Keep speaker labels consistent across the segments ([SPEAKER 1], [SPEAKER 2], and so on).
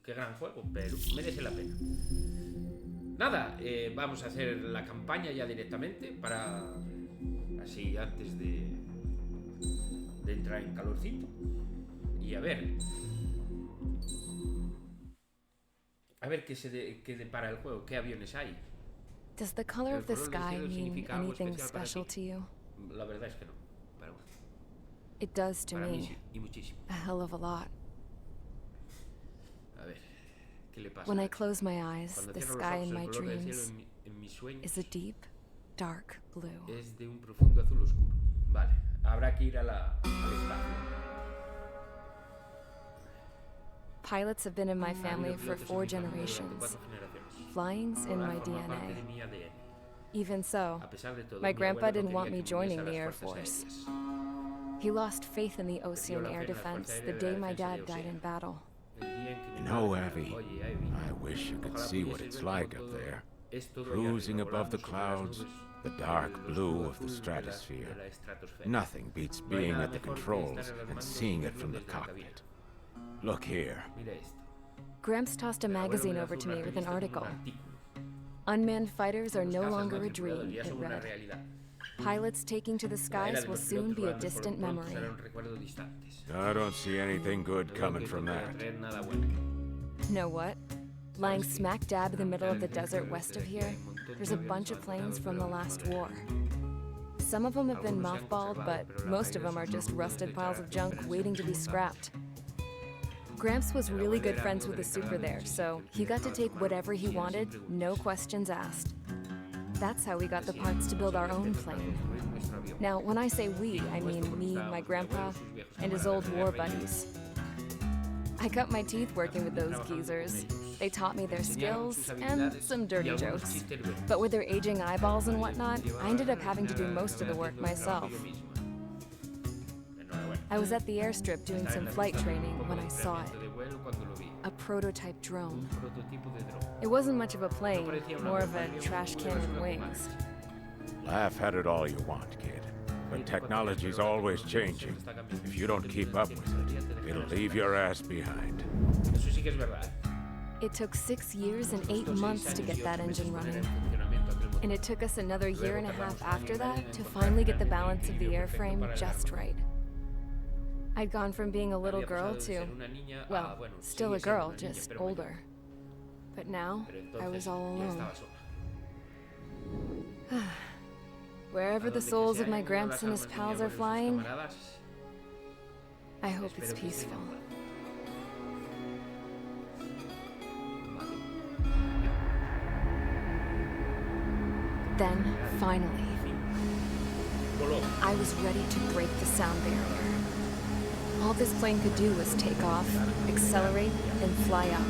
[SPEAKER 1] qué gran juego, pero merece la pena. Nada, vamos a hacer la campaña ya directamente para... Así, antes de entrar en calorcito. Y a ver... A ver qué depara el juego, qué aviones hay.
[SPEAKER 2] Does the color of the
[SPEAKER 1] ¿El color del
[SPEAKER 2] sky
[SPEAKER 1] cielo
[SPEAKER 2] mean
[SPEAKER 1] significa algo
[SPEAKER 2] anything
[SPEAKER 1] especial para
[SPEAKER 2] special
[SPEAKER 1] ti?
[SPEAKER 2] to you?
[SPEAKER 1] La verdad es que no, pero bueno,
[SPEAKER 2] It does to
[SPEAKER 1] para mí
[SPEAKER 2] me.
[SPEAKER 1] sí, y muchísimo.
[SPEAKER 2] A hell of a lot.
[SPEAKER 1] A ver, ¿qué le pasa?
[SPEAKER 2] When I close my eyes,
[SPEAKER 1] Cuando
[SPEAKER 2] the
[SPEAKER 1] cierro los
[SPEAKER 2] sky
[SPEAKER 1] ojos,
[SPEAKER 2] in
[SPEAKER 1] el
[SPEAKER 2] my
[SPEAKER 1] color del cielo
[SPEAKER 2] dreams
[SPEAKER 1] en mis sueños
[SPEAKER 2] is a deep, dark blue.
[SPEAKER 1] es de un profundo azul oscuro. Vale, habrá que ir al espacio.
[SPEAKER 2] Pilots have been in my family for 4 generations. Flying's in my DNA. Even so, my grandpa didn't want me joining the Air Force. He lost faith in the Ocean Air Defense the day my dad died in battle.
[SPEAKER 3] You know, Abby, I wish you could see what it's like up there. Cruising above the clouds, the dark blue of the stratosphere. Nothing beats being at the controls and seeing it from the cockpit. Look here.
[SPEAKER 2] Gramps tossed a magazine over to me with an article. Unmanned fighters are no longer a dream, it read. Pilots taking to the skies will soon be a distant memory.
[SPEAKER 3] I don't see anything good coming from that.
[SPEAKER 2] Know what? Lying smack dab in the middle of the desert west of here, there's a bunch of planes from the last war. Some of them have been mothballed, but most of them are just rusted piles of junk waiting to be scrapped. Gramps was really good friends with the super there, so he got to take whatever he wanted, no questions asked. That's how we got the parts to build our own plane. Now, when I say we, I mean me, my grandpa, and his old war buddies. I cut my teeth working with those geezers. They taught me their skills and some dirty jokes. But with their aging eyeballs and whatnot, I ended up having to do most of the work myself. I was at the airstrip doing some flight training when I saw it. A prototype drone. It wasn't much of a plane, more of a trash can with wings.
[SPEAKER 3] Laugh at it all you want, kid. But technology's always changing. If you don't keep up with it, it'll leave your ass behind.
[SPEAKER 2] It took 6 years and 8 months to get that engine running. And it took us another year and a half after that to finally get the balance of the airframe just right. I'd gone from being a little girl to, well, still a girl, just older. But now, I was all alone. Wherever the souls of my Gramps and his pals are flying, I hope it's peaceful. Then, finally, I was ready to break the sound barrier. All this plane could do was take off, accelerate, and fly up.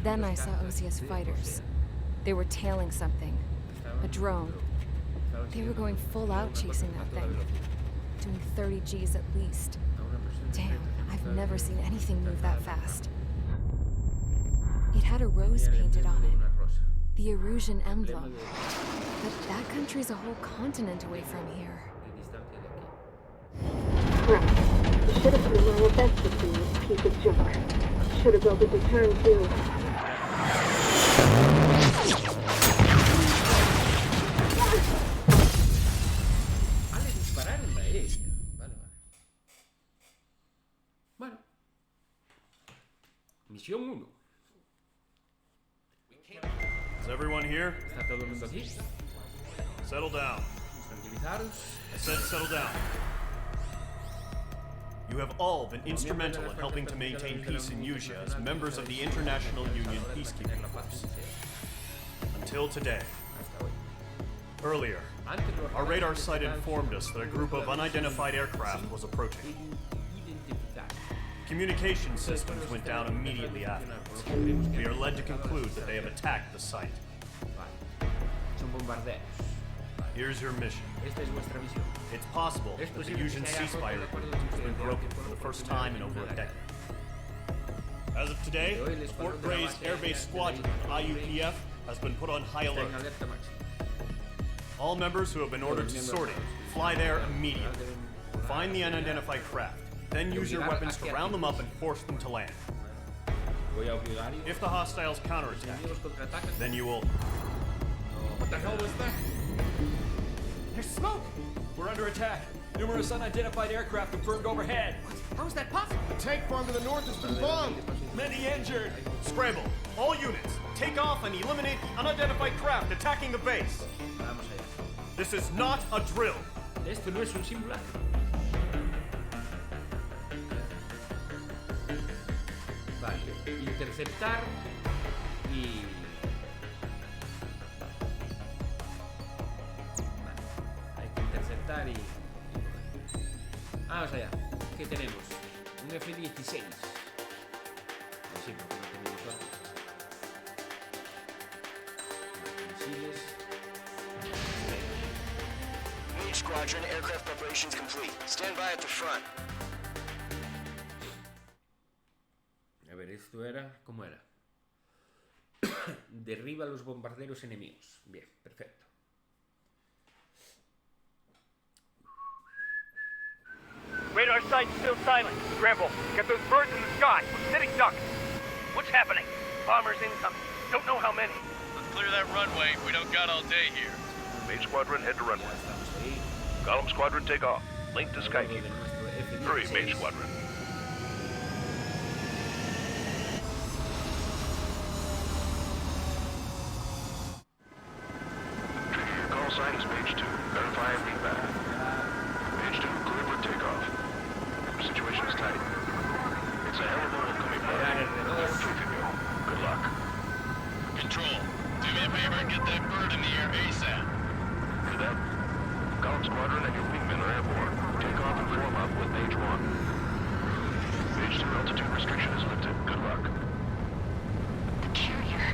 [SPEAKER 2] Then I saw Osia's fighters. They were tailing something. A drone. They were going full out chasing that thing. Doing 30 Gs at least. Damn, I've never seen anything move that fast. It had a rose painted on it. The Erusian emblem. But that country's a whole continent away from here.
[SPEAKER 4] Crap. You should have put my events with you, piece of junk. Should have built a return too.
[SPEAKER 1] Vale, dispararon a ella. Vale. Bueno. Misión 1.
[SPEAKER 5] Everyone here?
[SPEAKER 1] ¿Está todo el mundo aquí?
[SPEAKER 5] Settle down.
[SPEAKER 1] Tranquilizaros.
[SPEAKER 5] I said settle down. You have all been instrumental in helping to maintain peace in Yuzha as members of the International Union Peacekeeping Force. Until today. Earlier, our radar site informed us that a group of unidentified aircraft was approaching. Communication systems went down immediately afterwards. We are led to conclude that they have attacked the site.
[SPEAKER 1] Son bombarderos.
[SPEAKER 5] Here's your mission.
[SPEAKER 1] Esta es vuestra misión.
[SPEAKER 5] It's possible that the Yuzhan ceasefire has been broken for the first time in over a decade. As of today, the Fort Gray's Air Base Squadron, IUPF, has been put on high alert. All members who have been ordered to sortie, fly there immediately. Find the unidentified craft, then use your weapons to round them up and force them to land. If the hostiles counterattack, then you will...
[SPEAKER 6] What the hell was that? There's smoke! We're under attack. Numerous unidentified aircraft confirmed overhead.
[SPEAKER 1] What? How is that possible?
[SPEAKER 7] The tank farm to the north has been bombed.
[SPEAKER 6] Many injured.
[SPEAKER 5] Scramble! All units, take off and eliminate the unidentified craft attacking the base.
[SPEAKER 1] Vamos allá.
[SPEAKER 5] This is not a drill.
[SPEAKER 1] Esto no es un simulacro. Vale, interceptar y... Vale, hay que interceptar y... Vamos allá. ¿Qué tenemos? Un F-16. No sé por qué no tenemos otro. Misiles.
[SPEAKER 8] Mage Squadron, aircraft preparations complete. Stand by at the front.
[SPEAKER 1] A ver, esto era... ¿Cómo era? Derriba a los bombarderos enemigos. Bien, perfecto.
[SPEAKER 9] Radar site's still silent. Scramble. Get those birds in the sky. We're sitting ducks. What's happening? Bombers incoming. Don't know how many.
[SPEAKER 10] Let's clear that runway. We don't got all day here.
[SPEAKER 9] Mage Squadron, head to runway.
[SPEAKER 1] Estamos ahí.
[SPEAKER 9] Column Squadron, take off. Link to Skykeeper. Hurry, Mage Squadron.
[SPEAKER 10] Your call sign is Mage 2. Verify and read back. Mage 2, clear for takeoff. The situation is tight. It's a hell of a welcoming party. Three can go. Good luck. Control, do me a favor and get that bird in the air ASAP. For that, Column Squadron and your wingmen are airborne. Take off and form up with Mage 1. Mage 2 altitude restriction is lifted. Good luck.
[SPEAKER 11] The carrier.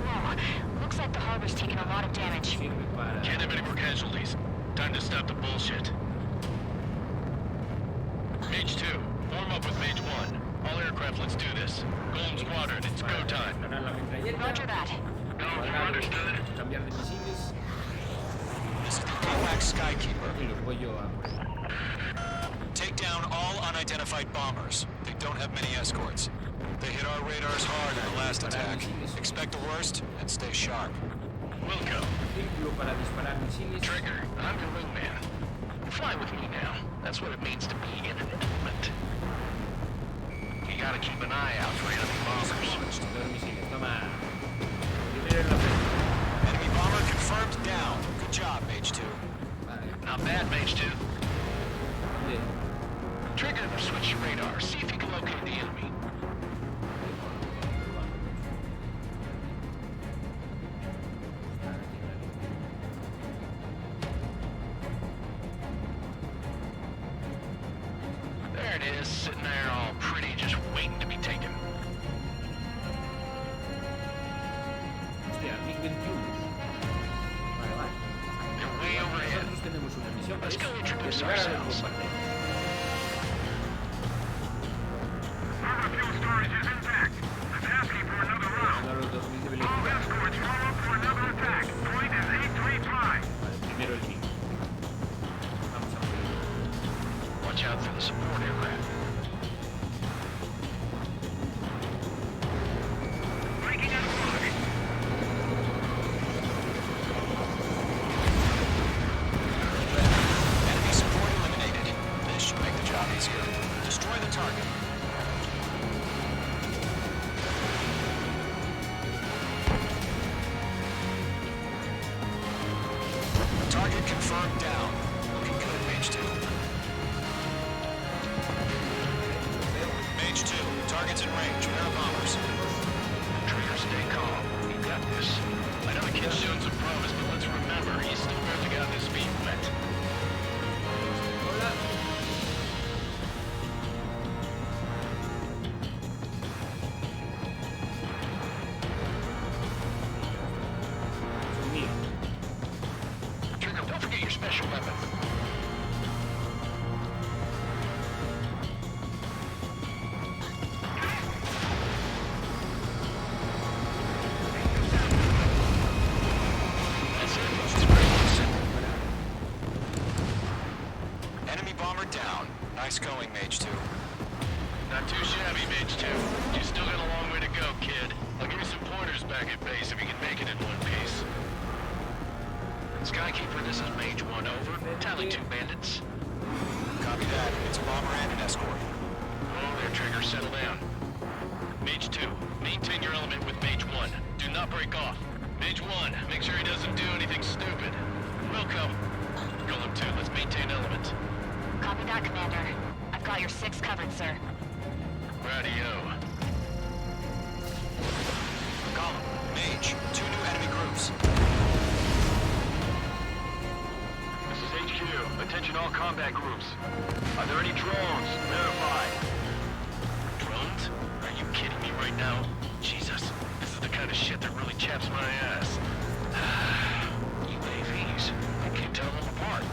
[SPEAKER 11] Whoa. Looks like the harbor's taken a lot of damage.
[SPEAKER 10] Can't have any more casualties. Time to stop the bullshit. Mage 2, form up with Mage 1. All aircraft, let's do this. Golden Squadron, it's go time.
[SPEAKER 11] Roger that.
[SPEAKER 10] Understood.
[SPEAKER 1] Cambiar de misiles
[SPEAKER 8] This is the Kovac Skykeeper.
[SPEAKER 1] y los voy yo a...
[SPEAKER 8] Take down all unidentified bombers. They don't have many escorts. They hit our radars hard in the last attack. Expect the worst and stay sharp.
[SPEAKER 10] Welcome.
[SPEAKER 1] Círculo para disparar misiles.
[SPEAKER 10] Trigger, I'm your wingman. Fly with me now. That's what it means to be in an element. You gotta keep an eye out for enemy bombers.
[SPEAKER 1] Dos misiles, toma. Primero en la frente.
[SPEAKER 8] Enemy bomber confirmed down. Good job, Mage 2.
[SPEAKER 1] Vale.
[SPEAKER 10] Not bad, Mage 2.
[SPEAKER 1] Bien.
[SPEAKER 10] Trigger, switch your radar. See if you can locate the enemy. There it is, sitting there all pretty, just waiting to be taken.
[SPEAKER 1] Hostia, Big 21. Vale, vale.
[SPEAKER 10] They're way overhead.
[SPEAKER 1] Nosotros tenemos una misión.
[SPEAKER 10] Let's
[SPEAKER 1] que
[SPEAKER 10] go
[SPEAKER 1] es
[SPEAKER 10] introduce
[SPEAKER 1] derribar a los
[SPEAKER 10] ourselves.
[SPEAKER 1] bombarderos.
[SPEAKER 9] Fuel storage is intact. I'm asking for another round.
[SPEAKER 1] A los 2000 de velocidad.
[SPEAKER 9] All escorts form up for another attack. Point is 835.
[SPEAKER 1] Vale, primero el MiG. Vamos a ver.
[SPEAKER 10] Watch out for the support aircraft.
[SPEAKER 9] Breaking out of fog.
[SPEAKER 8] Enemy support eliminated. Target confirmed down. Looking good, Mage 2. Mage 2, target's in range. Pair of bombers.
[SPEAKER 10] Trigger, stay calm. You got this. I know the kid's showing some promise, but let's remember, he's still barely got his feet wet. Trigger, don't forget your special weapon.
[SPEAKER 8] Enemy bomber down. Nice going, Mage 2.
[SPEAKER 10] Not too shabby, Mage 2. You still got a long way to go, kid. I'll give you some pointers back at base if you can make it in one piece. Skykeeper, this is Mage 1, over. Tally 2 bandits.
[SPEAKER 8] Copy that. It's a bomber and an escort.
[SPEAKER 10] Oh, there, Trigger, settle down. Mage 2, maintain your element with Mage 1. Do not break off. Mage 1, make sure he doesn't do anything stupid. Welcome. Golem 2, let's maintain element.
[SPEAKER 11] Copy that, Commander. I've got your 6 covered, sir.
[SPEAKER 10] Radio.
[SPEAKER 8] Golem, Mage, 2 new enemy groups.
[SPEAKER 10] This is HQ. Attention all combat groups. Are there any drones? Verify. Drones? Are you kidding me right now? Jesus, this is the kind of shit that really chaps my ass. UAVs. I can't tell them apart.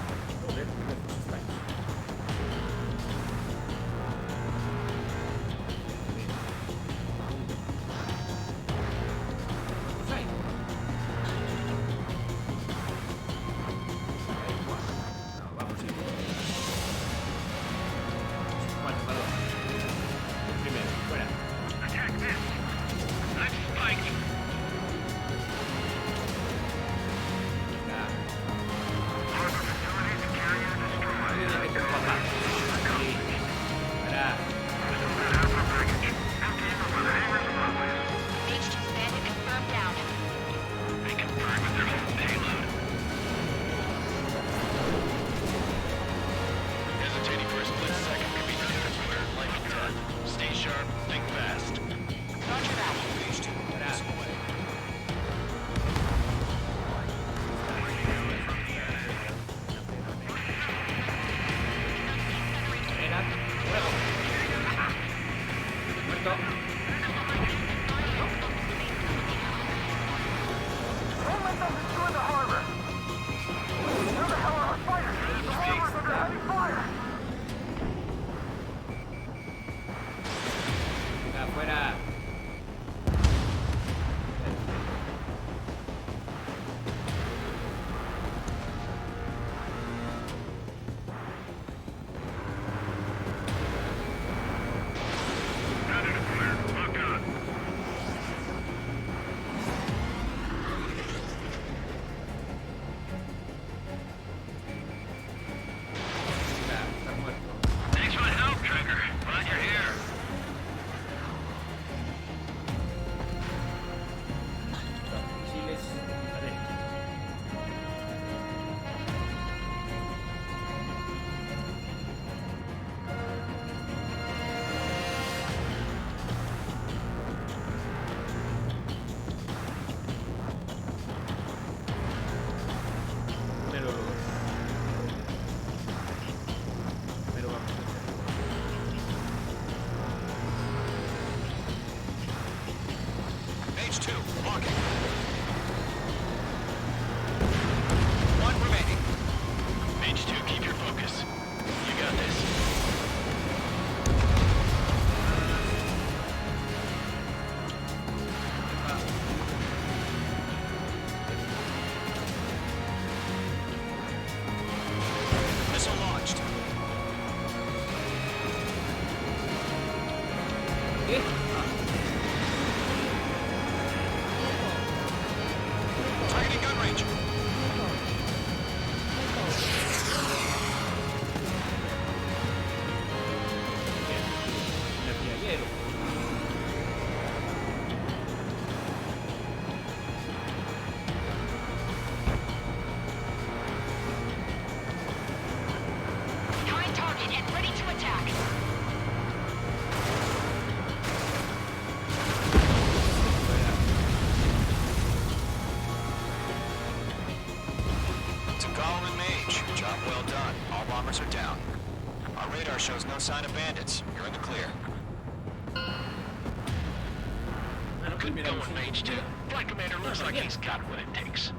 [SPEAKER 8] To Golem and Mage, job well done. All bombers are down. Our radar shows no sign of bandits. You're in the clear.
[SPEAKER 10] Good going, Mage 2. Flight Commander looks like he's got what it takes.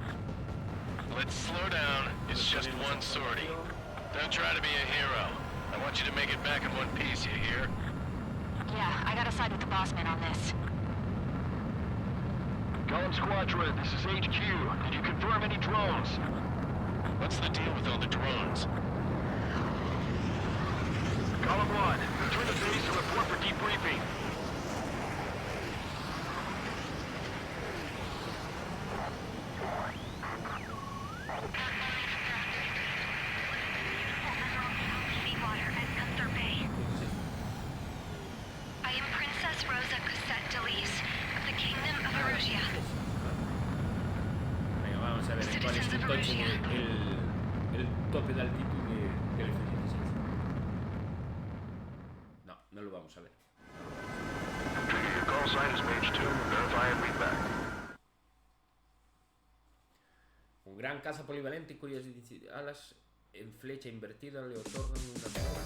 [SPEAKER 10] Let's slow down. It's just one sortie. Don't try to be a hero. I want you to make it back in one piece, you hear?
[SPEAKER 11] Yeah, I gotta side with the boss man on this.
[SPEAKER 10] Golem Squadron, this is HQ. Did you confirm any drones? What's the deal with all the drones? Golem 1, return to base and report for debriefing.
[SPEAKER 1] Venga, vamos a ver cuál es el tope de altitud del F-16. No, no lo vamos a ver.
[SPEAKER 10] Your call sign is Mage 2. Verify and read back.
[SPEAKER 1] Un gran caza polivalente cuyas alas en flecha invertida le otorgan una mejora.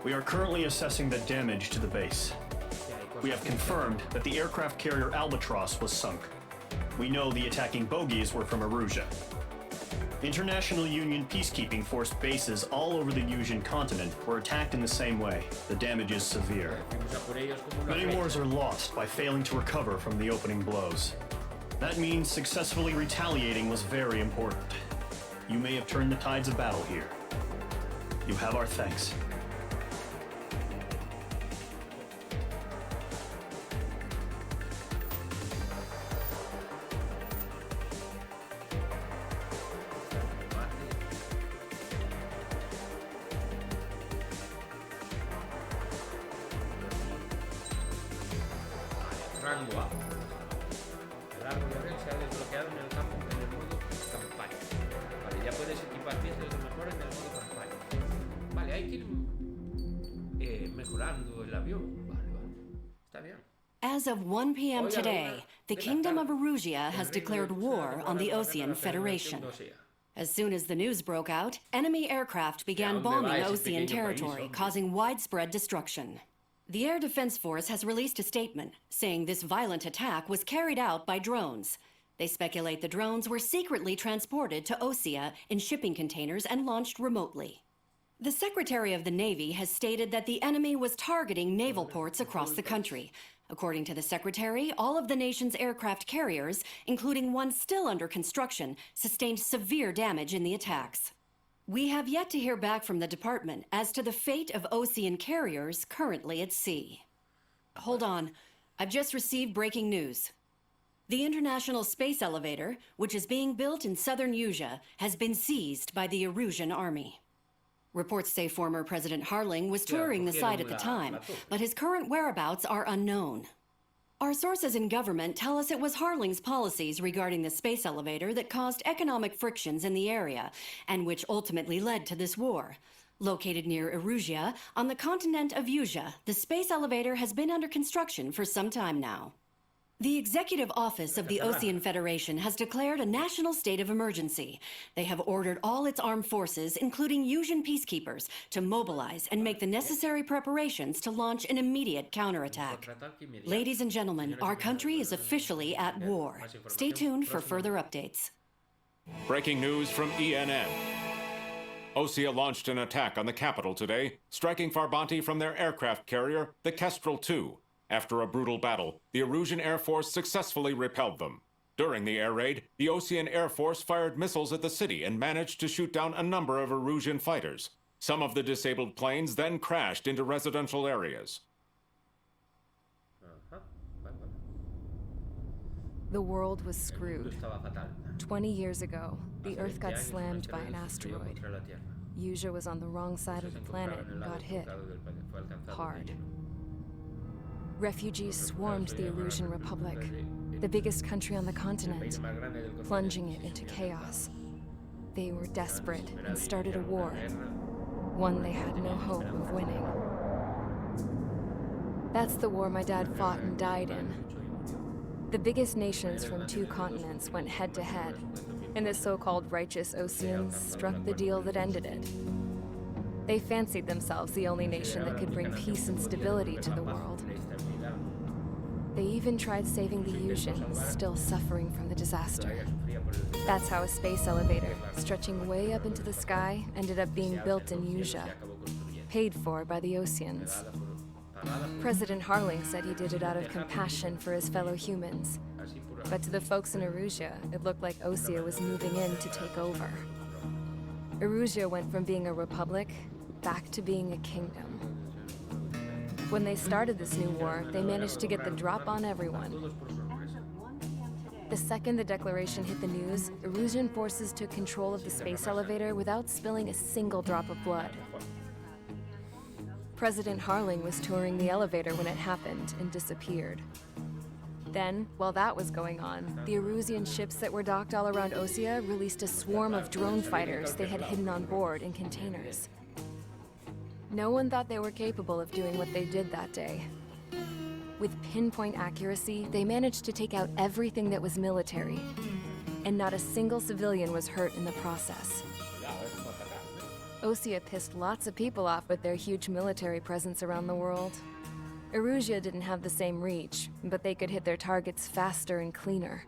[SPEAKER 5] We are currently assessing the damage to the base. We have confirmed that the aircraft carrier Albatross was sunk. We know the attacking bogies were from Erusa. International Union peacekeeping force bases all over the Yusian continent were attacked in the same way. The damage is severe. Many wars are lost by failing to recover from the opening blows. That means successfully retaliating was very important. You may have turned the tides of battle here. You have our thanks.
[SPEAKER 1] Rango A. El árbol de red se ha desbloqueado en el campo en el modo campaña. Vale, ya puedes equipar piezas de mejora en el modo campaña. Vale, hay que ir mejorando el avión. Vale, vale. Está bien.
[SPEAKER 12] As of 1 p.m. today, the Kingdom of Erusa has declared war on the Osean Federation. As soon as the news broke out, enemy aircraft began bombing Osean territory, causing widespread destruction. The Air Defense Force has released a statement saying this violent attack was carried out by drones. They speculate the drones were secretly transported to Osea in shipping containers and launched remotely. The Secretary of the Navy has stated that the enemy was targeting naval ports across the country. According to the Secretary, all of the nation's aircraft carriers, including one still under construction, sustained severe damage in the attacks. We have yet to hear back from the department as to the fate of Osean carriers currently at sea. Hold on. I've just received breaking news. The International Space Elevator, which is being built in southern Yuja, has been seized by the Erusian army. Reports say former President Harling was touring the site at the time, but his current whereabouts are unknown. Our sources in government tell us it was Harling's policies regarding the space elevator that caused economic frictions in the area, and which ultimately led to this war. Located near Erusia, on the continent of Yuja, the space elevator has been under construction for some time now. The Executive Office of the Osean Federation has declared a national state of emergency. They have ordered all its armed forces, including Yusian peacekeepers, to mobilize and make the necessary preparations to launch an immediate counterattack. Ladies and gentlemen, our country is officially at war. Stay tuned for further updates.
[SPEAKER 3] Breaking news from ENN. Osea launched an attack on the capital today, striking Farbanti from their aircraft carrier, the Kestrel II. After a brutal battle, the Erusian Air Force successfully repelled them. During the air raid, the Osean Air Force fired missiles at the city and managed to shoot down a number of Erusian fighters. Some of the disabled planes then crashed into residential areas.
[SPEAKER 2] The world was screwed. 20 years ago, the Earth got slammed by an asteroid. Yuja was on the wrong side of the planet and got hit hard. Refugees swarmed the Erusian Republic, the biggest country on the continent, plunging it into chaos. They were desperate and started a war, one they had no hope of winning. That's the war my dad fought and died in. The biggest nations from 2 continents went head-to-head, and the so-called righteous Oseans struck the deal that ended it. They fancied themselves the only nation that could bring peace and stability to the world. They even tried saving the Yuuzhan, still suffering from the disaster. That's how a space elevator, stretching way up into the sky, ended up being built in Yuuzhan, paid for by the Oseans. President Harling said he did it out of compassion for his fellow humans. But to the folks in Erusa, it looked like Osea was moving in to take over. Erusa went from being a republic back to being a kingdom. When they started this new war, they managed to get the drop on everyone. The second the declaration hit the news, Erusian forces took control of the space elevator without spilling a single drop of blood. President Harling was touring the elevator when it happened and disappeared. Then, while that was going on, the Erusian ships that were docked all around Osea released a swarm of drone fighters they had hidden on board in containers. No one thought they were capable of doing what they did that day. With pinpoint accuracy, they managed to take out everything that was military, and not a single civilian was hurt in the process. Osea pissed lots of people off with their huge military presence around the world. Erusa didn't have the same reach, but they could hit their targets faster and cleaner.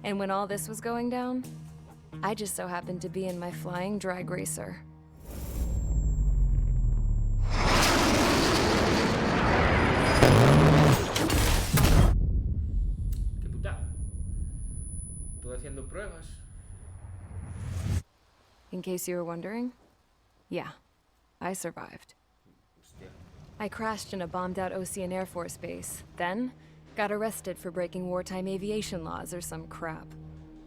[SPEAKER 2] And when all this was going down, I just so happened to be in my flying drag racer.
[SPEAKER 1] Qué putada. Estuve haciendo pruebas.
[SPEAKER 2] In case you were wondering, yeah, I survived. I crashed in a bombed-out Osean Air Force base, then got arrested for breaking wartime aviation laws or some crap.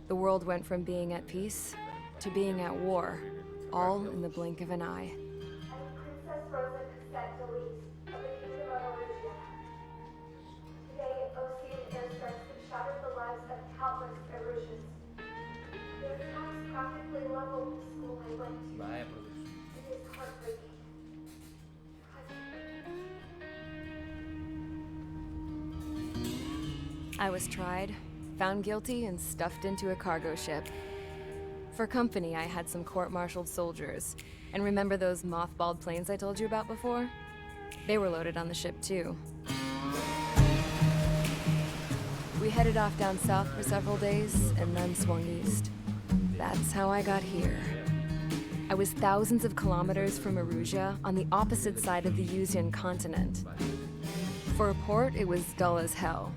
[SPEAKER 2] The world went from being at peace to being at war, all in the blink of an eye.
[SPEAKER 4] Princess Rosa Cassette Delise of the Kingdom of Erusa. Today, Osean airstrikes have shattered the lives of countless Erusians. Their attacks practically leveled the school I went to. It is heartbreaking.
[SPEAKER 2] I was tried, found guilty, and stuffed into a cargo ship. For company, I had some court-martialed soldiers. And remember those mothballed planes I told you about before? They were loaded on the ship, too. We headed off down south for several days, and then swung east. That's how I got here. I was thousands of kilometers from Erusa, on the opposite side of the Yuuzhan continent. For a port, it was dull as hell.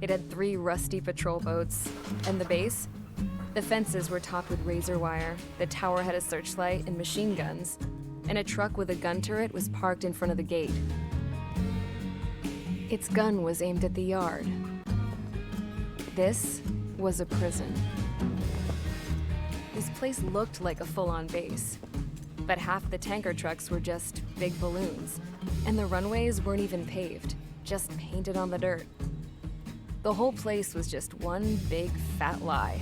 [SPEAKER 2] It had 3 rusty patrol boats, and the base? The fences were topped with razor wire, the tower had a searchlight and machine guns, and a truck with a gun turret was parked in front of the gate. Its gun was aimed at the yard. This was a prison. This place looked like a full-on base, but half the tanker trucks were just big balloons, and the runways weren't even paved, just painted on the dirt. The whole place was just one big fat lie.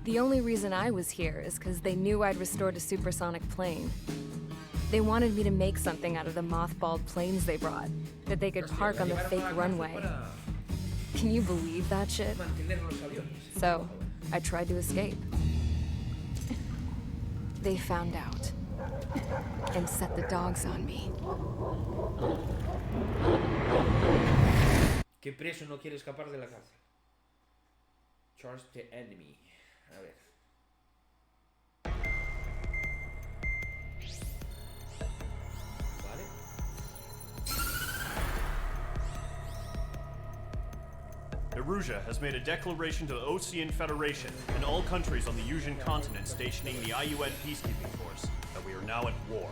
[SPEAKER 2] The only reason I was here is because they knew I'd restored a supersonic plane. They wanted me to make something out of the mothballed planes they brought, that they could park on the fake runway. Can you believe that shit? So, I tried to escape. They found out, and set the dogs on me.
[SPEAKER 1] ¿Qué preso no quiere escapar de la cárcel? Charge the enemy. A ver. Vale.
[SPEAKER 5] Erusa has made a declaration to the Osean Federation and all countries on the Yuuzhan continent stationing the IUN peacekeeping force that we are now at war.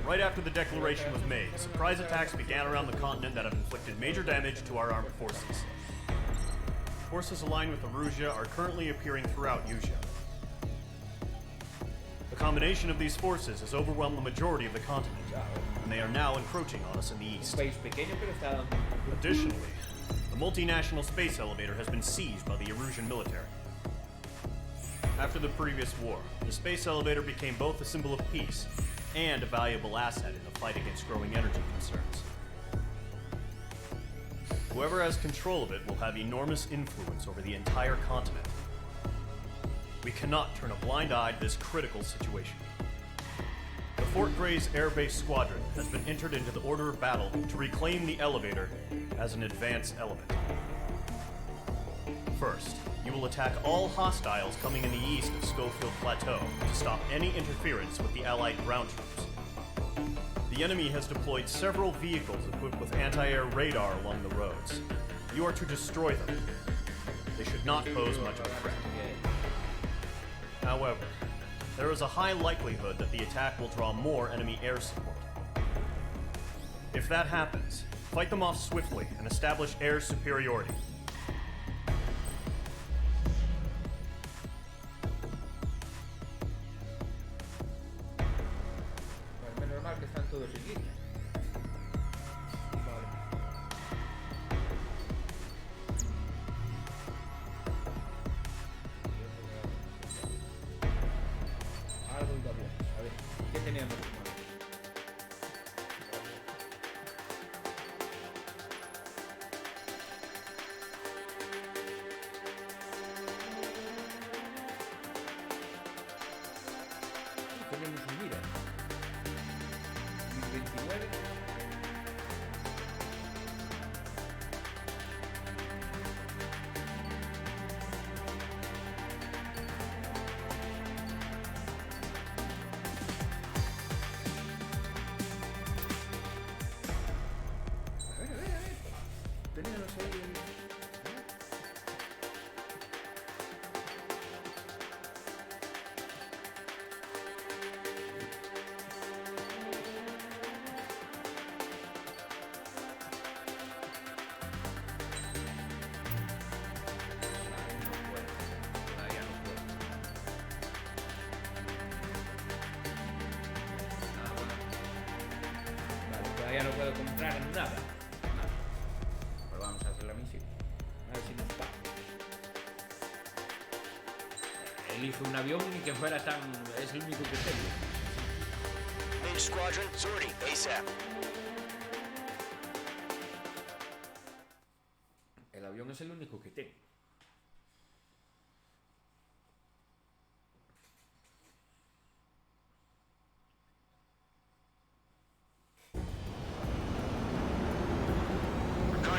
[SPEAKER 5] Right after the declaration was made, surprise attacks began around the continent that have inflicted major damage to our armed forces. Forces aligned with Erusa are currently appearing throughout Yuuzhan. The combination of these forces has overwhelmed the majority of the continent, and they are now encroaching on us in the east. Additionally, the multinational space elevator has been seized by the Erusian military. After the previous war, the space elevator became both a symbol of peace and a valuable asset in the fight against growing energy concerns. Whoever has control of it will have enormous influence over the entire continent. We cannot turn a blind eye to this critical situation. The Fort Gray's Air Base Squadron has been entered into the order of battle to reclaim the elevator as an advance element. First, you will attack all hostiles coming in the east of Schofield Plateau to stop any interference with the Allied ground troops. The enemy has deployed several vehicles equipped with anti-air radar along the roads. You are to destroy them. They should not pose much of a threat. However, there is a high likelihood that the attack will draw more enemy air support. If that happens, fight them off swiftly and establish air superiority.
[SPEAKER 1] Menos mal que están todos en línea. Vale. Algo de aviones. A ver, ¿qué teníamos? Tenemos un mira. 29. A ver. Teníamos ahí. Todavía no puedo comprar nada. Pues vamos a hacer la misión. A ver si nos paga. Elige un avión y que fuera tan... Es el único que tengo.
[SPEAKER 13] Mage Squadron, sortie, ASAP.
[SPEAKER 1] El avión es el único que tengo.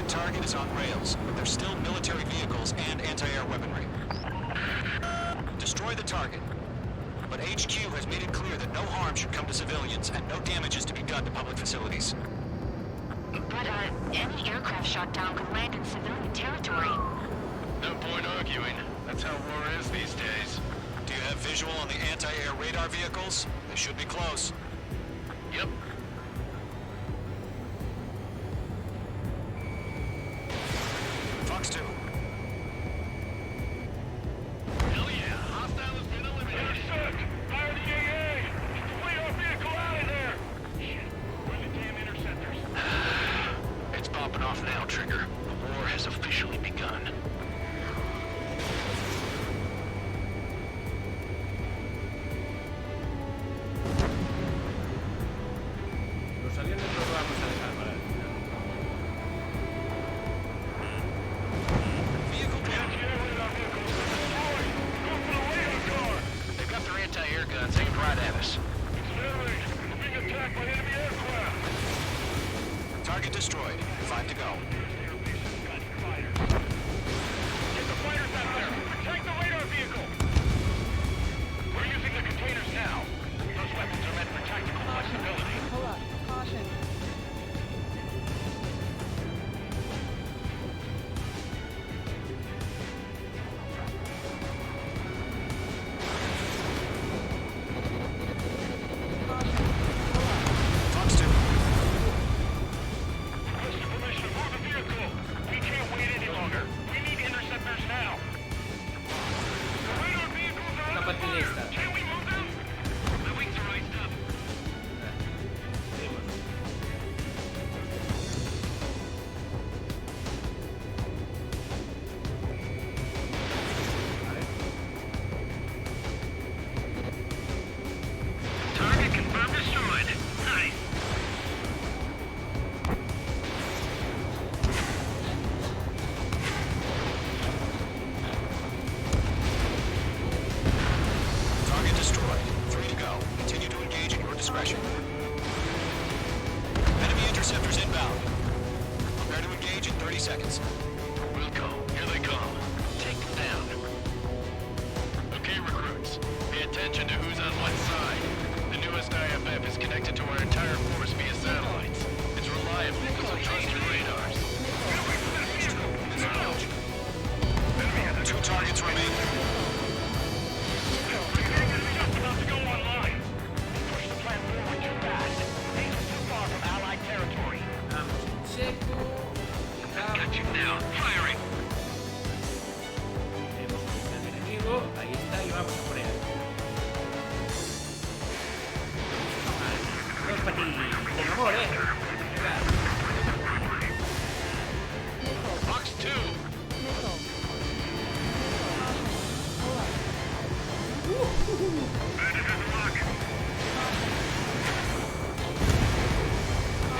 [SPEAKER 8] Target is on rails, but there's still military vehicles and anti-air weaponry. Destroy the target, but HQ has made it clear that no harm should come to civilians and no damage is to be done to public facilities.
[SPEAKER 11] But, any aircraft shot down could land in civilian territory.
[SPEAKER 10] No point arguing. That's how war is these days.
[SPEAKER 8] Do you have visual on the anti-air radar vehicles? They should be close.
[SPEAKER 10] Yep.
[SPEAKER 8] Fox 2.
[SPEAKER 10] Hell yeah, hostile has been eliminated.
[SPEAKER 9] Intercept! Fire the AA! Flee our vehicle out of there! Shit, where are the damn interceptors?
[SPEAKER 10] It's popping off now, Trigger. The war has officially begun.
[SPEAKER 1] Los aviones los vamos a dejar para el final.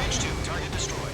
[SPEAKER 8] H2, target destroyed.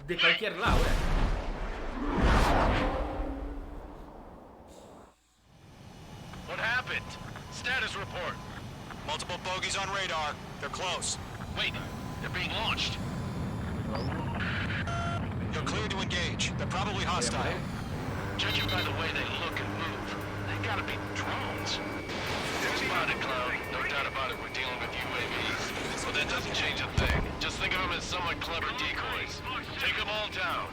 [SPEAKER 1] De cualquier lado,
[SPEAKER 8] What happened? Status report. Multiple bogies on radar. They're close. Wait, they're being launched. You're clear to engage. They're probably hostile. Judging by the way they look and move, they gotta be drones. Spotted, Cloud. No doubt about it, we're dealing with UAVs. But that doesn't change a thing. Just think of them as somewhat clever decoys. Take them all down.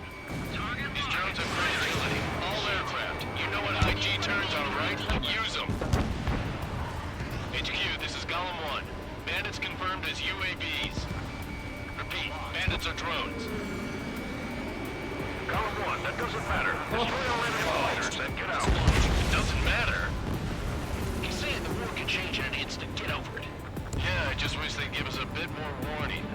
[SPEAKER 8] These drones have great agility. All aircraft. You know what IG turns on, right? Use them. HQ, this is Golem 1. Bandits confirmed as UAVs. Repeat, bandits are drones. Golem 1, that doesn't matter. Destroy all enemy fighters and get out. It doesn't matter. change in an instant. Get over it. Yeah, I just wish they'd give us a bit more warning.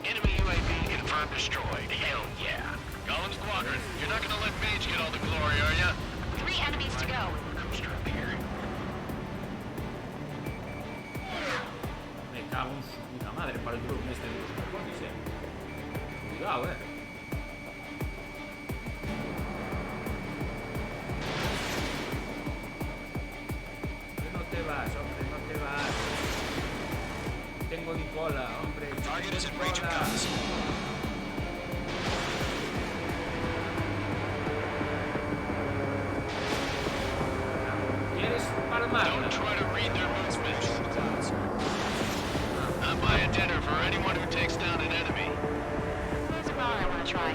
[SPEAKER 8] Enemy UAV confirmed destroyed. Hell yeah. Golem Squadron, you're not gonna let Mage get all the glory, are ya?
[SPEAKER 11] 3 enemies to go.
[SPEAKER 8] Coaster up here.
[SPEAKER 1] Me cago en su puta madre para el drone este de los cojones, Cuidado, No te vas, hombre, no te vas. Tengo mi cola, hombre.
[SPEAKER 13] Target is in range of compass.
[SPEAKER 1] ¿Quieres palmar?
[SPEAKER 8] Don't try to read their movements. I'll buy a dinner for anyone who takes down an enemy.
[SPEAKER 11] There's a bar I want to try.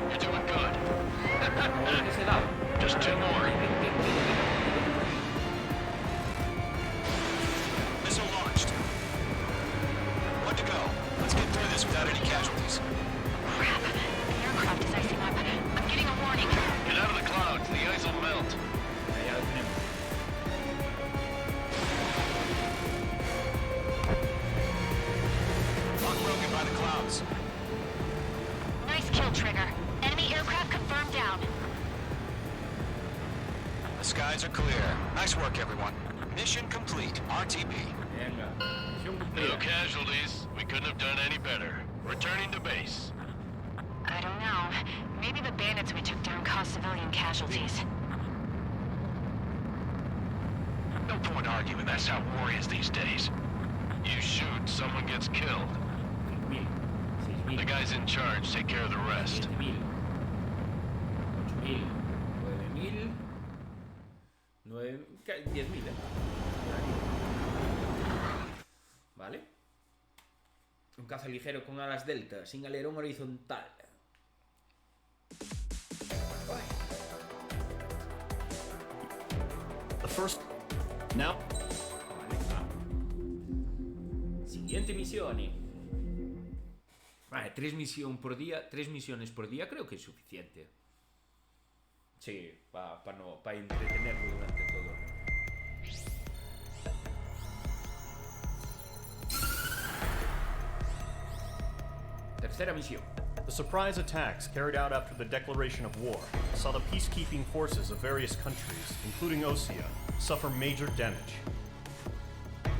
[SPEAKER 8] You're doing good.
[SPEAKER 1] Ese lado.
[SPEAKER 8] Just 2 more.
[SPEAKER 13] Missile launched. 1 to go. Let's get through this without any casualties.
[SPEAKER 11] Crap. The aircraft is icing up. I'm getting a warning.
[SPEAKER 8] Get out of the clouds. The ice will melt.
[SPEAKER 1] Ya lo tenemos.
[SPEAKER 13] Broken by the clouds.
[SPEAKER 11] Nice kill, Trigger. Enemy aircraft confirmed down.
[SPEAKER 13] The skies are clear. Nice work, everyone. Mission complete. RTB.
[SPEAKER 1] Venga. Misión
[SPEAKER 8] No
[SPEAKER 1] cumplida.
[SPEAKER 8] casualties. We couldn't have done any better. Returning to base.
[SPEAKER 11] I don't know. Maybe the bandits we took down caused civilian casualties.
[SPEAKER 8] No point arguing. That's how war is these days. You shoot, someone gets killed.
[SPEAKER 1] 5.000, 6.000,
[SPEAKER 8] The guys in charge take care of the rest.
[SPEAKER 1] 7.000, 8.000, 9.000, 10.000. Vale. Un caza ligero con alas delta, sin alerón horizontal.
[SPEAKER 5] The first... Now...
[SPEAKER 1] Siguiente misione. Vale, 3 misiones por día. 3 misiones por día creo que es suficiente. Sí, para entretenerlo durante todo. Tercera misión.
[SPEAKER 5] The surprise attacks carried out after the declaration of war saw the peacekeeping forces of various countries, including Osea, suffer major damage.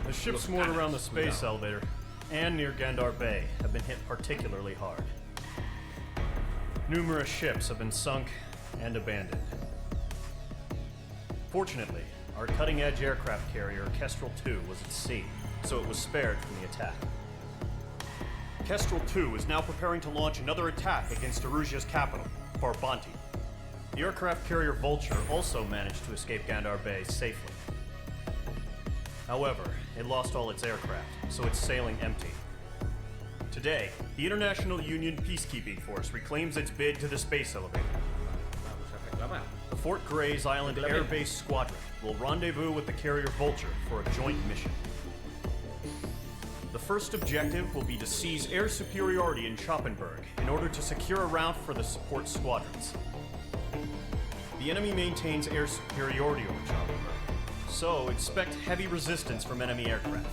[SPEAKER 5] The ships moored around the space elevator and near Gandar Bay have been hit particularly hard. Numerous ships have been sunk and abandoned. Fortunately, our cutting-edge aircraft carrier, Kestrel 2, was at sea, so it was spared from the attack. Kestrel 2 is now preparing to launch another attack against Erusia's capital, Farbanti. The aircraft carrier Vulture also managed to escape Gandar Bay safely. However, it lost all its aircraft, so it's sailing empty. Today, the International Union Peacekeeping Force reclaims its bid to the space elevator. The Fort Gray's Island Air Base Squadron will rendezvous with the carrier Vulture for a joint mission. The first objective will be to seize air superiority in Schoppenberg in order to secure a route for the support squadrons. The enemy maintains air superiority over Schoppenberg, so expect heavy resistance from enemy aircraft.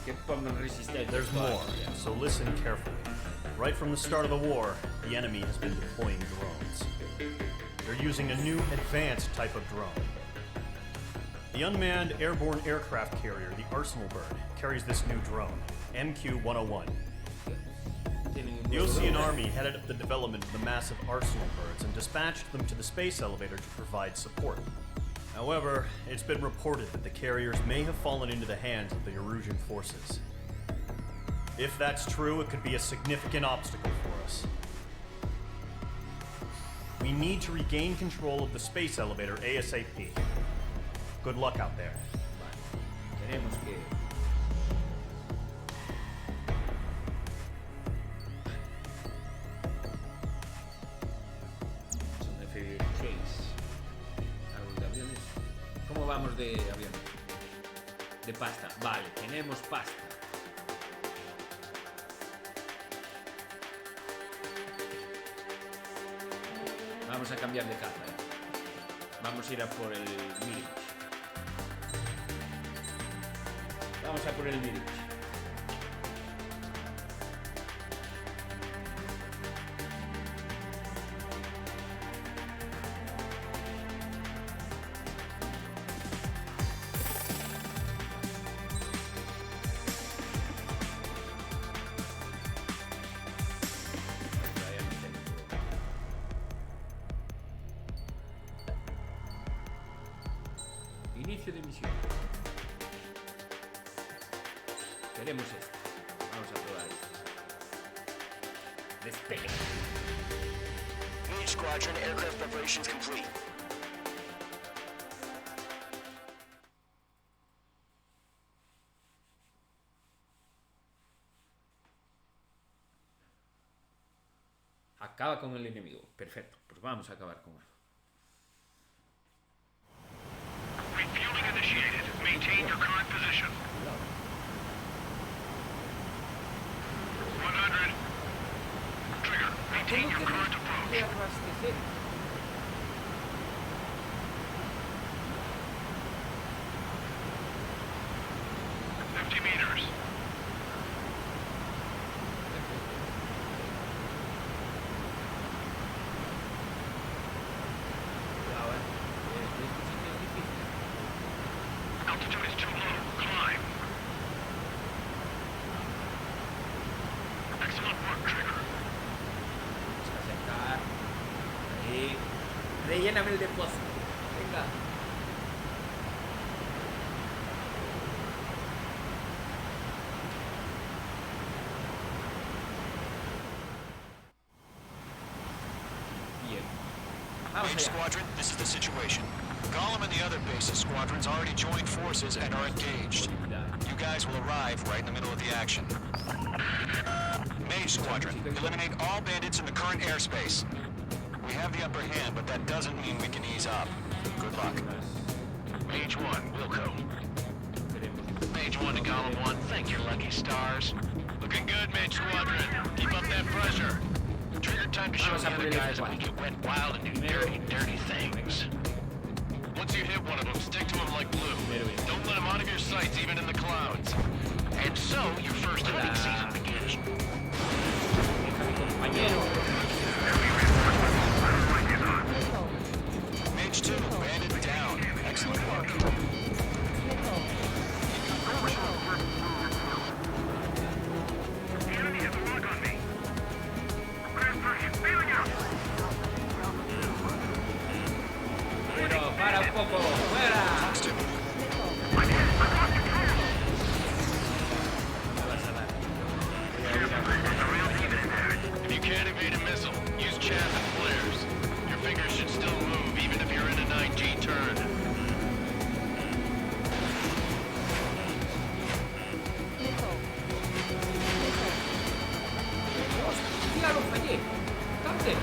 [SPEAKER 5] There's more, so listen carefully. Right from the start of the war, the enemy has been deploying drones. They're using a new advanced type of drone. The unmanned airborne aircraft carrier, the Arsenal Bird, carries this new drone, MQ-101. The Ocean Army headed up the development of the massive Arsenal Birds and dispatched them to the space elevator to provide support. However, it's been reported that the carriers may have fallen into the hands of the Erusian forces. If that's true, it could be a significant obstacle for us. We need to regain control of the space elevator ASAP. Good luck out there.
[SPEAKER 1] Tenemos que... Son F6. Algo de aviones. ¿Cómo vamos de aviones? De pasta. Vale, tenemos pasta. Vamos a cambiar de caza. Vamos a ir a por el Mirage. Vamos a por el Mirage. Inicio de misión. Queremos esto. Vamos a probar esto. Despegue.
[SPEAKER 13] Mage Squadron, aircraft preparations complete.
[SPEAKER 1] Acaba con el enemigo. Perfecto. Pues vamos a acabar con él.
[SPEAKER 8] Refueling initiated. Maintain your current position. 100. Trigger. Maintain your current approach. 50 meters. Altitude is too low. Climb. Excellent work, Trigger.
[SPEAKER 1] Vamos a acercar. Ahí. Relléname el depósito. Venga. Bien. Vamos
[SPEAKER 13] Mage
[SPEAKER 1] allá.
[SPEAKER 13] Squadron, this is the situation. Gollum and the other base's squadrons already joined forces and are engaged. You guys will arrive right in the middle of the action. Mage Squadron, eliminate all bandits in the current airspace. We have the upper hand, but that doesn't mean we can ease up. Good luck.
[SPEAKER 8] Mage 1, Wilco. Mage 1 to Column 1, thank your lucky stars. Looking good, Mage Squadron. Keep up that pressure. Trigger time to show the other guys that we can went wild and do dirty, dirty things. Once you hit one of them, stick to him like glue. Don't let him out of your sights, even in the clouds. And so, your first hunting season begins.
[SPEAKER 13] Mage 2, bandit down. Excellent work.
[SPEAKER 8] The enemy has a lock on me. Feeling out.
[SPEAKER 1] Pero para un poco. ¡Fuera!
[SPEAKER 8] If you can't evade a missile, use chaff and flares. Your fingers should still move even if you're in a 9G turn.
[SPEAKER 1] ¡Ya lo fallé! ¡Cante!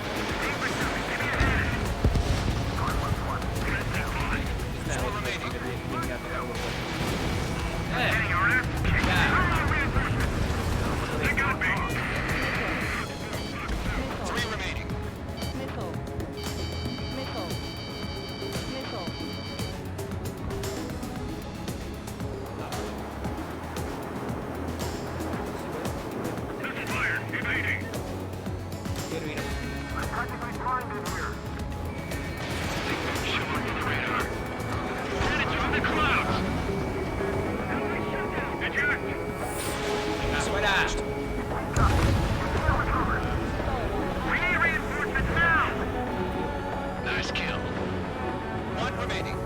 [SPEAKER 13] Three remaining.
[SPEAKER 8] Fire, evading.
[SPEAKER 1] Quiero ir.
[SPEAKER 8] I'm practically blind in here. Show up on the radar. Bandits are in the clouds. Eject.
[SPEAKER 1] Venga, fuera.
[SPEAKER 8] We need reinforcements now. Nice kill.
[SPEAKER 13] One remaining.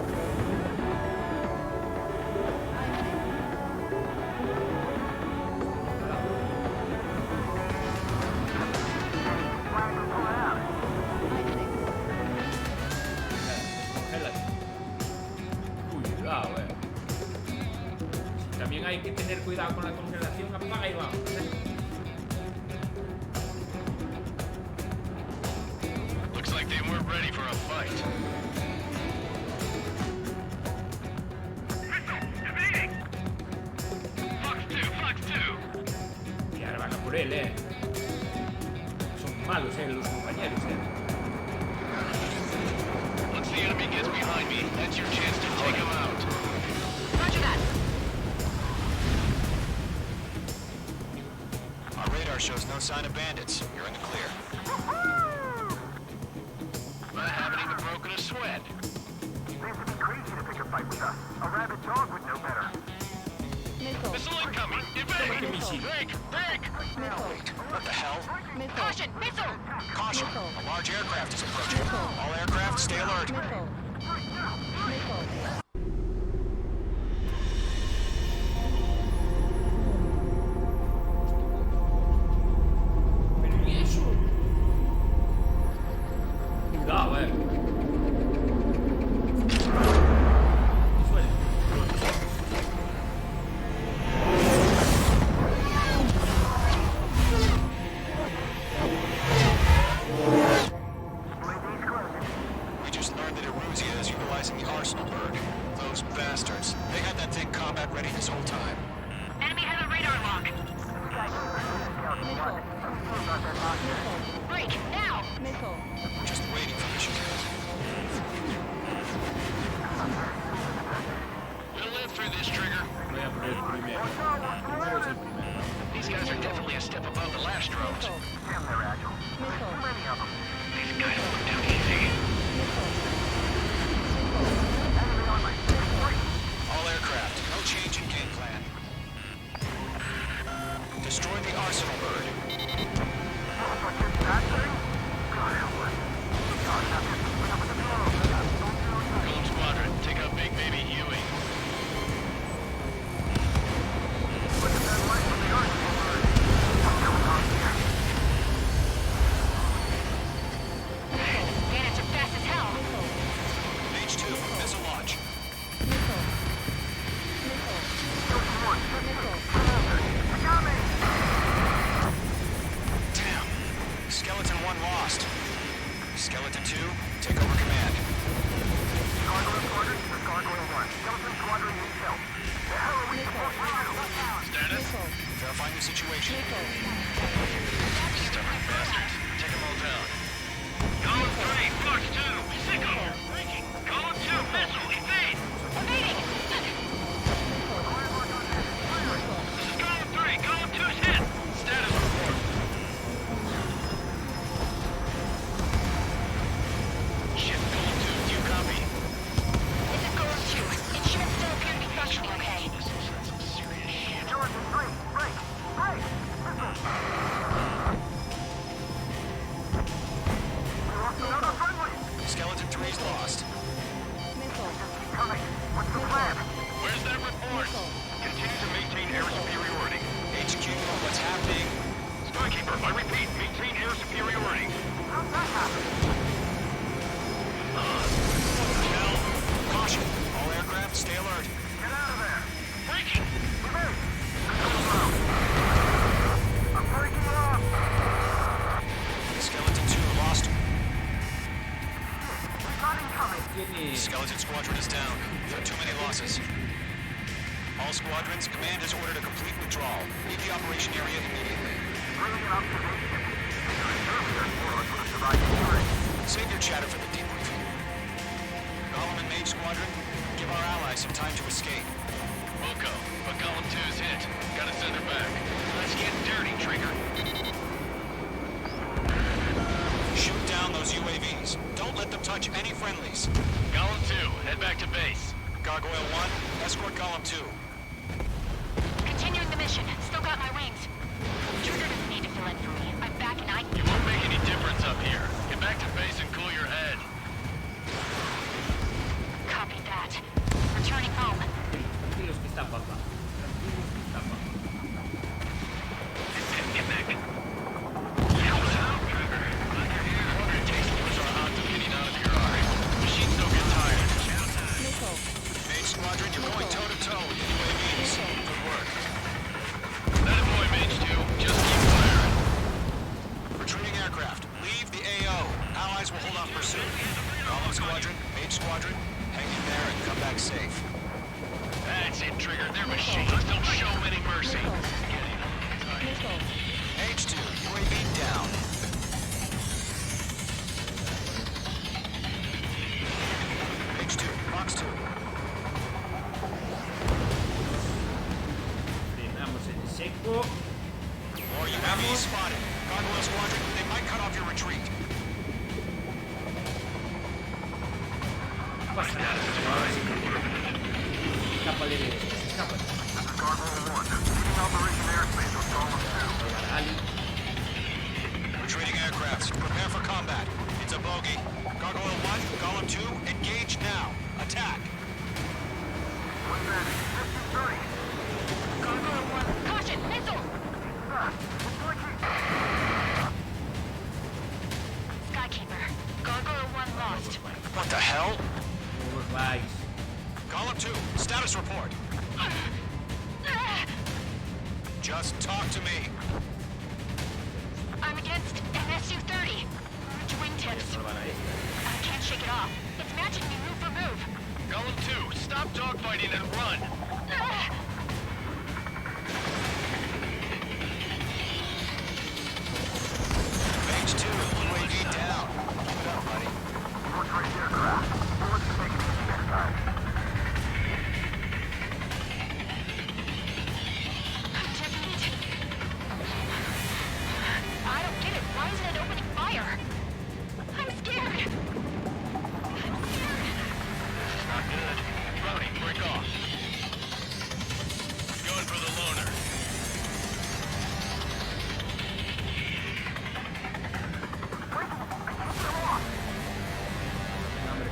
[SPEAKER 1] Cuidado, También hay que tener cuidado con la congelación. Apaga y vamos.
[SPEAKER 8] Looks like they weren't ready for a fight. Missile, evading. Fox 2.
[SPEAKER 1] Y ahora van a por él, Son malos, los compañeros,
[SPEAKER 8] the enemy gets behind me, that's your chance to take him out.
[SPEAKER 11] Roger that.
[SPEAKER 13] Our radar shows no sign of bandits. You're in the clear.
[SPEAKER 8] I haven't even broken a sweat.
[SPEAKER 9] Seems to be crazy to pick a fight with us. A rabid dog would know better.
[SPEAKER 8] Missile incoming! Evade! Break!
[SPEAKER 13] What the hell?
[SPEAKER 11] Caution, missile!
[SPEAKER 13] Caution! A large aircraft is approaching. All aircraft, stay alert.
[SPEAKER 1] Pero ¿y eso? Cuidado, Suele.
[SPEAKER 13] We just learned that Erusa is utilizing the arsenal bird. Those bastards. They had that thing combat ready this whole time.
[SPEAKER 11] Enemy has a radar lock. Break, now!
[SPEAKER 13] Just waiting for mission.
[SPEAKER 8] We'll live through this, Trigger.
[SPEAKER 1] Voy a poner el primero. Primero es el primero.
[SPEAKER 8] These guys are definitely a step above the last drones.
[SPEAKER 9] Damn, they're agile. Too many of them.
[SPEAKER 8] These guys look too easy.
[SPEAKER 13] All aircraft, no change in game plan. Destroy the arsenal bird.
[SPEAKER 8] Golem Squadron, take out Big Baby Huey.
[SPEAKER 11] Bandits are fast as hell.
[SPEAKER 13] H2, missile launch. Damn. Skeleton 1 lost. Skeleton 2, take over command.
[SPEAKER 9] Gargoyle Squadron to Gargoyle 1. Skeleton Squadron needs help. The hell are we supposed to do?
[SPEAKER 8] Status?
[SPEAKER 13] Verifying the situation.
[SPEAKER 8] Stubborn bastards. Take them all down. Golem 3, Fox 2, Sicko. Breaking. Golem 2, missile, evade.
[SPEAKER 11] Evading!
[SPEAKER 8] This is Golem 3, Golem 2's hit. Status report. Shit, Golem 2, do you copy?
[SPEAKER 11] This is Golem 2. Instruments still appear to be functioning okay.
[SPEAKER 8] This is some serious shit.
[SPEAKER 9] Jordan, break! Another friendly!
[SPEAKER 13] Skeleton 3's lost.
[SPEAKER 9] Coming. What's the plan?
[SPEAKER 8] Where's that report? Continue to maintain air superiority.
[SPEAKER 13] HQ, what's happening?
[SPEAKER 8] Skykeeper, I repeat, maintain air superiority.
[SPEAKER 9] How'd that happen?
[SPEAKER 13] Hell. Caution. All aircraft, stay alert.
[SPEAKER 9] Get out of there!
[SPEAKER 8] Breaking!
[SPEAKER 9] Evade! I'm breaking off!
[SPEAKER 13] Skeleton 2 lost.
[SPEAKER 9] We got incoming!
[SPEAKER 13] Skeleton Squadron is down. There are too many losses. All squadrons, command has ordered a complete withdrawal. Leave the operation area immediately.
[SPEAKER 9] Brilliant observation.
[SPEAKER 13] Save your chatter for the debriefing. Golem and Mage Squadron, give our allies some time to escape.
[SPEAKER 8] Wilco, but Golem 2's hit. Gotta send her back. Let's get dirty, Trigger.
[SPEAKER 13] Shoot down those UAVs. Don't let them touch any friendlies.
[SPEAKER 8] Golem 2, head back to base.
[SPEAKER 13] Gargoyle 1, escort Golem 2.
[SPEAKER 11] Continuing the mission. Still got my wings. Trigger doesn't need to fill in for me. I'm back and I...
[SPEAKER 8] You won't make any difference up here. Get back to base and cool your head.
[SPEAKER 11] Copy that. Returning home.
[SPEAKER 1] Tranquilos que está papá. Tranquilos que está papá.
[SPEAKER 8] Get back. What's out, Trigger? Glad you're here. Great taste was our odds of getting out of your eye. Machines don't get tired.
[SPEAKER 13] Mage Squadron, you're going toe-to-toe with the
[SPEAKER 1] Oh.
[SPEAKER 13] More UAVs spotted. Gargoyle Squadron, they might cut off your retreat.
[SPEAKER 1] Pasa nada. Escápale de esto. Escápale.
[SPEAKER 13] Retreating aircrafts, prepare for combat. It's a bogey. Gargoyle 1, Golem 2, engage now. Attack.
[SPEAKER 11] Gargoyle 1, caution, missile! Skykeeper, Gargoyle 1 lost.
[SPEAKER 13] What the hell?
[SPEAKER 1] Overvise.
[SPEAKER 13] Golem 2, status report. Just talk to me.
[SPEAKER 11] I'm against an Su-30. Wingtips. I can't shake it off. It's matching me move for move.
[SPEAKER 8] Golem 2, stop dogfighting and run.
[SPEAKER 13] Page 2, UAV down. Keep it up, buddy. Portrait aircraft. Bullets are making it next time.
[SPEAKER 11] I don't get it. Why isn't it opening fire? I'm scared.
[SPEAKER 8] Not good. Brownie, break off. Going for the loner.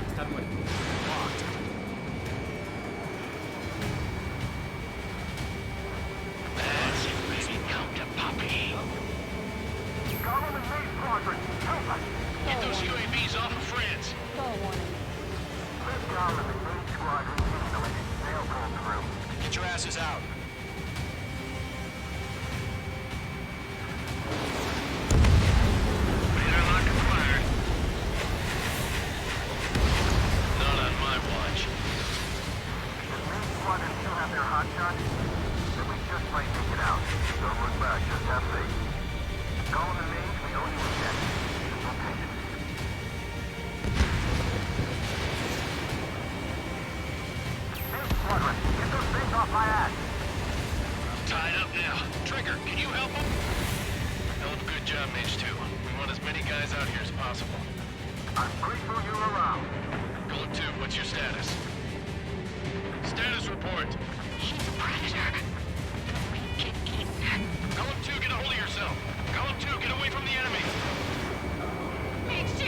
[SPEAKER 1] Está muerto.
[SPEAKER 8] That's it, baby. Come to Poppy. Get those UAVs off of France.
[SPEAKER 13] Get your asses out.
[SPEAKER 8] Radar lock acquired. Not on my watch. Tied up now. Trigger, can you help him? Hell of a good job, Mage 2. We want as many guys out here as possible.
[SPEAKER 10] I'm grateful you're around.
[SPEAKER 8] Golem 2, what's your status? Status report.
[SPEAKER 11] He's a predator. We get eaten.
[SPEAKER 8] Golem 2, get a hold of yourself. Golem 2, get away from the enemy.
[SPEAKER 11] Mage 2,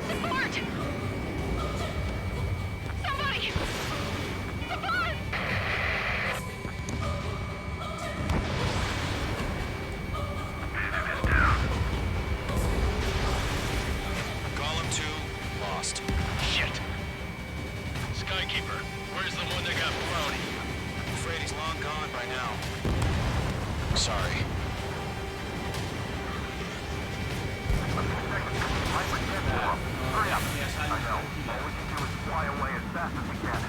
[SPEAKER 11] support! Somebody! Support!
[SPEAKER 13] Golem 2, lost.
[SPEAKER 8] Shit. Skykeeper, where's the one that got Brownie?
[SPEAKER 13] I'm afraid he's long gone by now. Sorry.
[SPEAKER 10] Hurry up. I know. All we can do is fly away as fast as we can.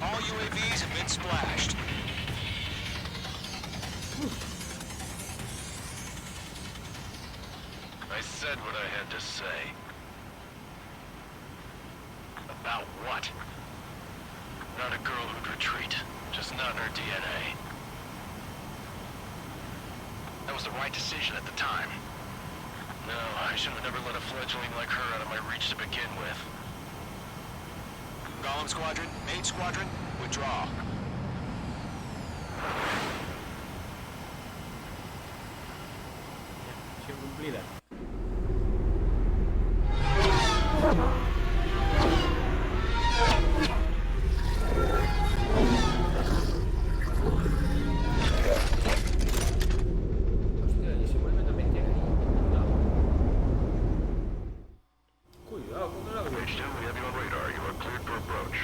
[SPEAKER 13] All UAVs have been splashed.
[SPEAKER 8] I said what I had to say. About what? Not a girl who'd retreat. Just not in her DNA. That was the right decision at the time. No, I should have never let a fledgling like her out of my reach to begin with.
[SPEAKER 13] Golem Squadron, Mage Squadron, withdraw.
[SPEAKER 1] Misión cumplida. Hostia, y se vuelven a meter ahí. Cuidado con el avión.
[SPEAKER 10] Page 2, we have you on radar. You are cleared for approach.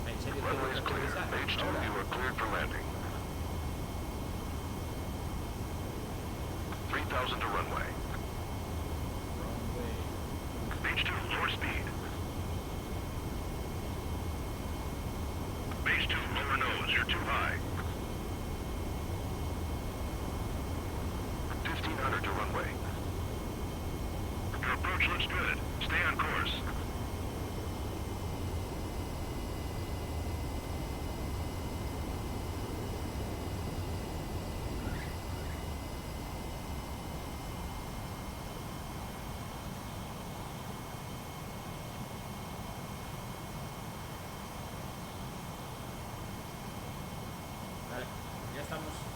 [SPEAKER 1] En serio,
[SPEAKER 10] Runway is
[SPEAKER 1] tengo que
[SPEAKER 10] clear.
[SPEAKER 1] aterrizar.
[SPEAKER 10] Page 2,
[SPEAKER 1] Ahora.
[SPEAKER 10] you are cleared for landing. 3,000 to runway. Page 2, lower speed. Page 2, lower nose. You're too high. 1,500 to runway. Your approach looks good. Stay on course.
[SPEAKER 1] estamos